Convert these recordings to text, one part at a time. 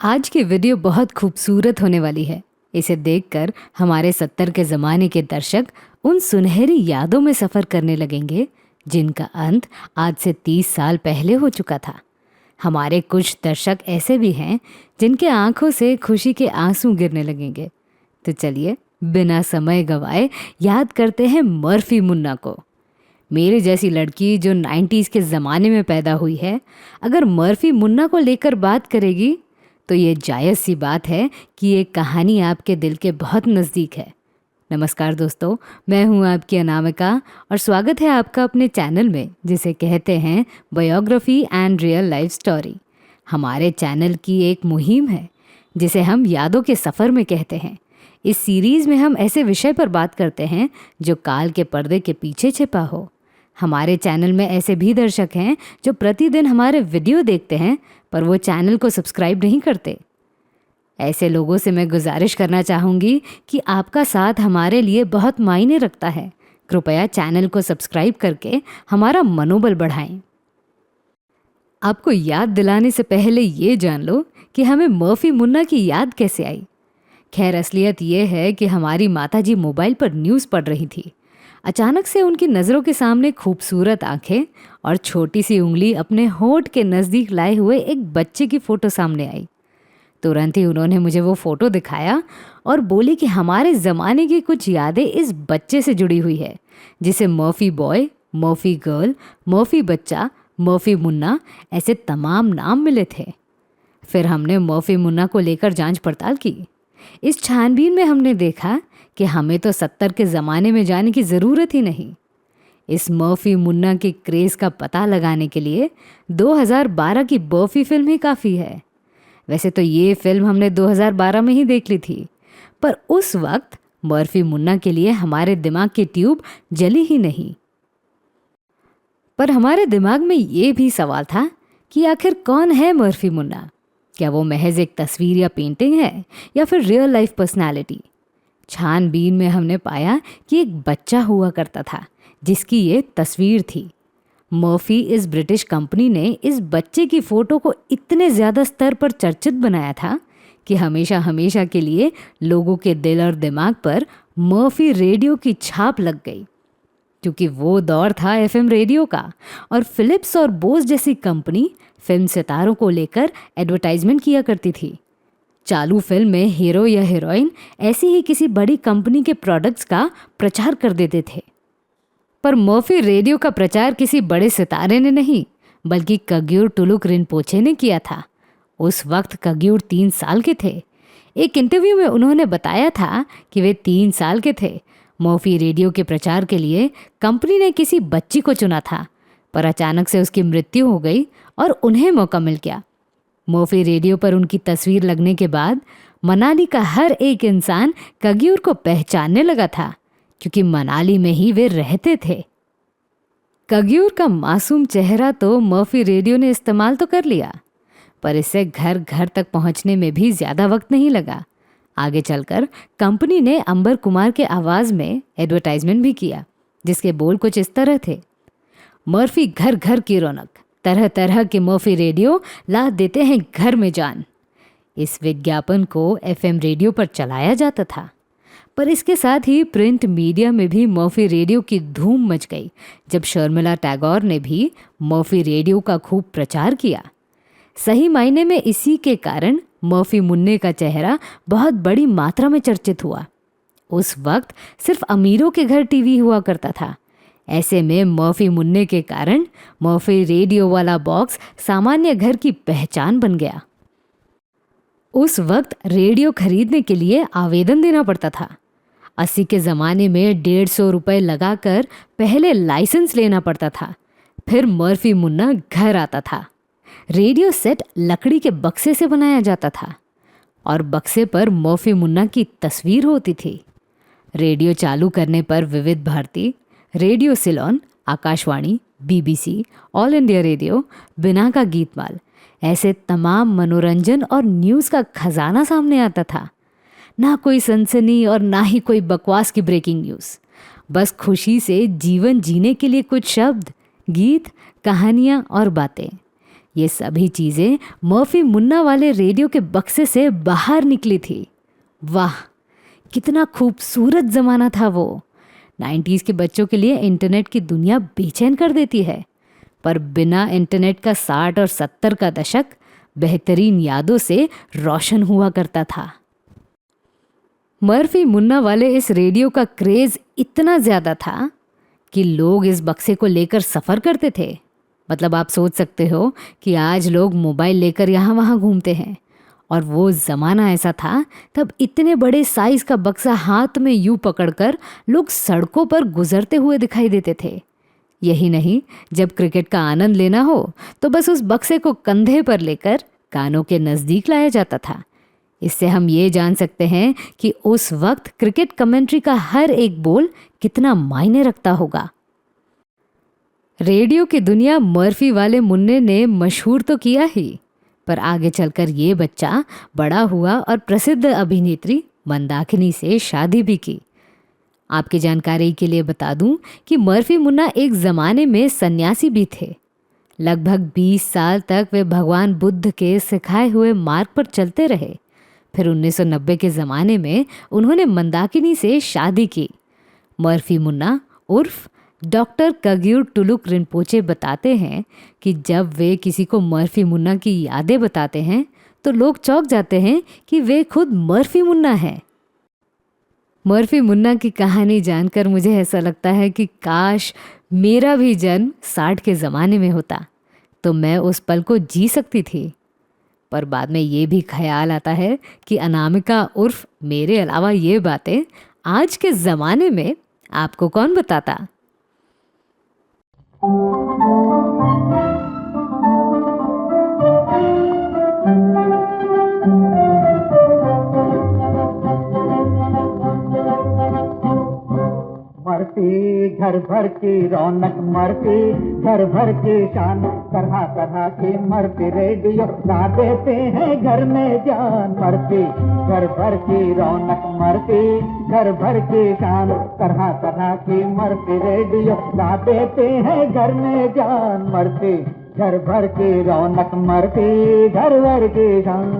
आज की वीडियो बहुत खूबसूरत होने वाली है। इसे देखकर हमारे 70 के ज़माने के दर्शक उन सुनहरी यादों में सफ़र करने लगेंगे जिनका अंत आज से 30 साल पहले हो चुका था। हमारे कुछ दर्शक ऐसे भी हैं जिनके आंखों से खुशी के आंसू गिरने लगेंगे। तो चलिए बिना समय गवाए याद करते हैं मर्फी मुन्ना को। मेरे जैसी लड़की जो 90s के ज़माने में पैदा हुई है, अगर मर्फी मुन्ना को लेकर बात करेगी तो ये जायज़ सी बात है कि ये कहानी आपके दिल के बहुत नज़दीक है। नमस्कार दोस्तों, मैं हूँ आपकी अनामिका और स्वागत है आपका अपने चैनल में जिसे कहते हैं biography and real life story. हमारे चैनल की एक मुहिम है जिसे हम यादों के सफ़र में कहते हैं। इस सीरीज़ में हम ऐसे विषय पर बात करते हैं जो काल के पर्दे के पीछे छिपा हो। हमारे चैनल में ऐसे भी दर्शक हैं जो प्रतिदिन हमारे वीडियो देखते हैं पर वो चैनल को सब्सक्राइब नहीं करते। ऐसे लोगों से मैं गुजारिश करना चाहूँगी कि आपका साथ हमारे लिए बहुत मायने रखता है। कृपया चैनल को सब्सक्राइब करके हमारा मनोबल बढ़ाएं। आपको याद दिलाने से पहले ये जान लो कि हमें मर्फी मुन्ना की याद कैसे आई। खैर, असलियत ये है कि हमारी माताजी मोबाइल पर न्यूज़ पढ़ रही थी। अचानक से उनकी नज़रों के सामने खूबसूरत आंखें और छोटी सी उंगली अपने होंठ के नज़दीक लाए हुए एक बच्चे की फ़ोटो सामने आई। तुरंत ही उन्होंने मुझे वो फ़ोटो दिखाया और बोली कि हमारे ज़माने की कुछ यादें इस बच्चे से जुड़ी हुई है, जिसे Murphy boy, Murphy girl, Murphy बच्चा, मर्फी मुन्ना ऐसे तमाम नाम मिले थे। फिर हमने मर्फी मुन्ना को लेकर जांच पड़ताल की। इस छानबीन में हमने देखा कि हमें तो 70 के ज़माने में जाने की ज़रूरत ही नहीं। इस मर्फी मुन्ना के क्रेज़ का पता लगाने के लिए 2012 की बर्फी फिल्म ही काफ़ी है। वैसे तो ये फिल्म हमने 2012 में ही देख ली थी, पर उस वक्त मर्फी मुन्ना के लिए हमारे दिमाग की ट्यूब जली ही नहीं। पर हमारे दिमाग में ये भी सवाल था कि आखिर कौन है मर्फी मुन्ना? क्या वो महज एक तस्वीर या पेंटिंग है या फिर रियल लाइफ पर्सनालिटी? छानबीन में हमने पाया कि एक बच्चा हुआ करता था जिसकी ये तस्वीर थी। मर्फी इस ब्रिटिश कंपनी ने इस बच्चे की फ़ोटो को इतने ज़्यादा स्तर पर चर्चित बनाया था कि हमेशा हमेशा के लिए लोगों के दिल और दिमाग पर मर्फी रेडियो की छाप लग गई। क्योंकि वो दौर था एफएम रेडियो का और फिलिप्स और बोस जैसी कंपनी फिल्म सितारों को लेकर एडवर्टाइजमेंट किया करती थी। चालू फिल्म में हीरो या हीरोइन ऐसी ही किसी बड़ी कंपनी के प्रोडक्ट्स का प्रचार कर देते थे। पर मर्फी रेडियो का प्रचार किसी बड़े सितारे ने नहीं, बल्कि कग्यूर टुलुक रिनपोचे ने किया था। उस वक्त कग्यूर 3 साल के थे। एक इंटरव्यू में उन्होंने बताया था कि वे 3 साल के थे। मर्फी रेडियो के प्रचार के लिए कंपनी ने किसी बच्ची को चुना था, पर अचानक से उसकी मृत्यु हो गई और उन्हें मौका मिल गया। मर्फी रेडियो पर उनकी तस्वीर लगने के बाद मनाली का हर एक इंसान कग्यूर को पहचानने लगा था, क्योंकि मनाली में ही वे रहते थे। कग्यूर का मासूम चेहरा तो मर्फी रेडियो ने इस्तेमाल तो कर लिया, पर इससे घर घर तक पहुंचने में भी ज़्यादा वक्त नहीं लगा। आगे चलकर कंपनी ने अंबर कुमार के आवाज़ में एडवर्टाइजमेंट भी किया, जिसके बोल कुछ इस तरह थे: मर्फी घर घर की रौनक, तरह तरह के मर्फी रेडियो ला देते हैं घर में जान। इस विज्ञापन को एफएम रेडियो पर चलाया जाता था, पर इसके साथ ही प्रिंट मीडिया में भी मर्फी रेडियो की धूम मच गई जब शर्मिला टैगोर ने भी मर्फी रेडियो का खूब प्रचार किया। सही मायने में इसी के कारण मर्फी मुन्ने का चेहरा बहुत बड़ी मात्रा में चर्चित हुआ। उस वक्त सिर्फ अमीरों के घर टीवी हुआ करता था। ऐसे में मर्फी मुन्ने के कारण मर्फी रेडियो वाला बॉक्स सामान्य घर की पहचान बन गया। उस वक्त रेडियो खरीदने के लिए आवेदन देना पड़ता था। 80 के ज़माने में 150 रुपये लगाकर पहले लाइसेंस लेना पड़ता था, फिर मर्फी मुन्ना घर आता था। रेडियो सेट लकड़ी के बक्से से बनाया जाता था और बक्से पर मर्फी मुन्ना की तस्वीर होती थी। रेडियो चालू करने पर Vividh Bharati, radio Ceylon, Akashvani, BBC, all India radio, Binaca गीतमाल, ऐसे तमाम मनोरंजन और न्यूज़ का खजाना सामने आता था। ना कोई सनसनी और ना ही कोई बकवास की ब्रेकिंग न्यूज़, बस खुशी से जीवन जीने के लिए कुछ शब्द, गीत, कहानियाँ और बातें। ये सभी चीज़ें मर्फी मुन्ना वाले रेडियो के बक्से से बाहर निकली थी। वाह, कितना खूबसूरत ज़माना था वो। 90s के बच्चों के लिए इंटरनेट की दुनिया बेचैन कर देती है, पर बिना इंटरनेट का 60 और 70 का दशक बेहतरीन यादों से रोशन हुआ करता था। मर्फी मुन्ना वाले इस रेडियो का क्रेज़ इतना ज़्यादा था कि लोग इस बक्से को लेकर सफ़र करते थे। मतलब आप सोच सकते हो कि आज लोग मोबाइल लेकर यहाँ वहाँ घूमते हैं, और वो ज़माना ऐसा था तब इतने बड़े साइज़ का बक्सा हाथ में यूँ पकड़कर लोग सड़कों पर गुजरते हुए दिखाई देते थे। यही नहीं, जब क्रिकेट का आनंद लेना हो तो बस उस बक्से को कंधे पर लेकर कानों के नज़दीक लाया जाता था। इससे हम ये जान सकते हैं कि उस वक्त क्रिकेट कमेंट्री का हर एक बोल कितना मायने रखता होगा। रेडियो की दुनिया मर्फी वाले मुन्ने ने मशहूर तो किया ही, पर आगे चलकर ये बच्चा बड़ा हुआ और प्रसिद्ध अभिनेत्री मंदाकिनी से शादी भी की। आपकी जानकारी के लिए बता दूं कि मर्फी मुन्ना एक ज़माने में सन्यासी भी थे। लगभग 20 साल तक वे भगवान बुद्ध के सिखाए हुए मार्ग पर चलते रहे। फिर 1990 के ज़माने में उन्होंने मंदाकिनी से शादी की। मर्फी मुन्ना उर्फ डॉक्टर कग्यूर टुलुक रिनपोचे बताते हैं कि जब वे किसी को मर्फी मुन्ना की यादें बताते हैं तो लोग चौंक जाते हैं कि वे खुद मर्फी मुन्ना हैं। मर्फी मुन्ना की कहानी जानकर मुझे ऐसा लगता है कि काश मेरा भी जन्म 60 के ज़माने में होता तो मैं उस पल को जी सकती थी। पर बाद में ये भी ख्याल आता है कि अनामिका उर्फ मेरे अलावा ये बातें आज के ज़माने में आपको कौन बताता। मर्फी घर भर की रौनक, मर्फी घर भर की शान, तरह तरह की मर्फी रेडियो गा देते हैं घर में जान। मर्फी घर भर की रौनक, मर्फी घर भर की शान, तरह तरह की मर्फी रेडियो गा देते हैं घर में जान। मर्फी घर भर की रौनक, मर्फी घर भर की शान।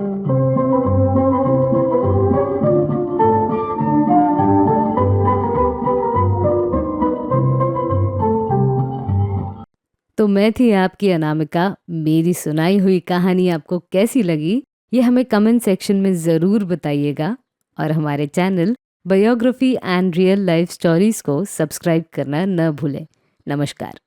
तो मैं थी आपकी अनामिका। मेरी सुनाई हुई कहानी आपको कैसी लगी ये हमें कमेंट सेक्शन में ज़रूर बताइएगा, और हमारे channel biography and real life stories को सब्सक्राइब करना न भूलें। नमस्कार।